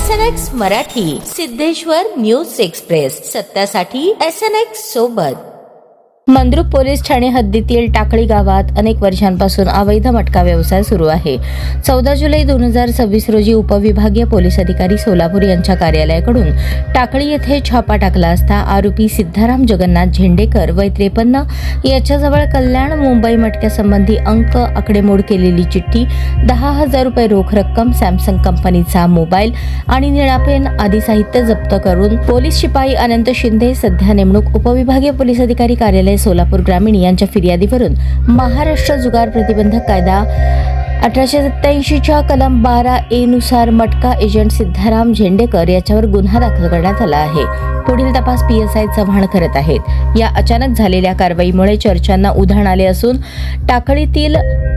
SNX Marathi, Siddheshwar news express, सत्यासाठी SNX सोबत. Mandrup police Thane हद्दीतील टाकळी गावात अनेक वर्षांपासून अवैध मटका व्यवसाय सुरू आहे. 14 जुलै 2026 रोजी उपविभागीय पोलीस अधिकारी सोलापूर यांच्या कार्यालयाकडून टाकळी येथे छापा टाकला असता आरोपी सिद्धाराम जगन्नाथ झेंडेकर वय 53 याच्याजवळ कल्याण मुंबई मटक्यासंबंधी अंक आकडेमोड केलेली चिठ्ठी, 10,000 रुपये रोख रक्कम, सॅमसंग कंपनीचा मोबाईल आणि निळा पेन आदी साहित्य जप्त करून पोलीस शिपाई अनंत शिंदे, सध्या नेमणूक उपविभागीय पोलीस अधिकारी कार्यालय सोलापूर ग्रामीण यांच्या फिर्यादीवरून महाराष्ट्र जुगार प्रतिबंधक कायदा 1887च्या कलम 12A नुसार मटका एजंट सिद्धाराम झेंडेकर याच्यावर गुन्हा दाखल करण्यात आला आहे. पुढील तपास PSI चव्हाण करत आहेत. या अचानक झालेल्या कारवाईमुळे चर्चांना उधाण आले असून टाकळीतील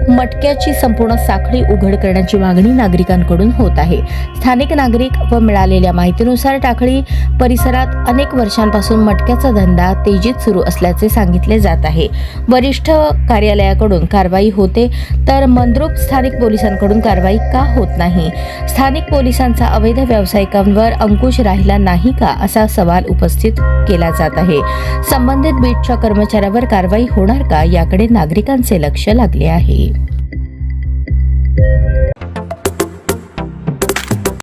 मटक्याची संपूर्ण साखळी उघड करण्याची मागणी नागरिकांकडून होत आहे. स्थानिक नागरिक व मिळालेल्या माहितीनुसार टाकळी परिसरात अनेक वर्षांपासून मटक्याचा धंदा तेजीत सुरू असल्याचे सांगितले जात आहे. वरिष्ठ कार्यालयाकडून कारवाई होते तर मंद्रुप स्थानिक पोलिसांकडून कारवाई का होत नाही? स्थानिक पोलिसांचा अवैध व्यावसायिकांवर अंकुश राहिला नाही का, असा सवाल उपस्थित केला जात आहे. संबंधित बीटच्या कर्मचाऱ्यावर कारवाई होणार का, याकडे नागरिकांचे लक्ष लागले आहे.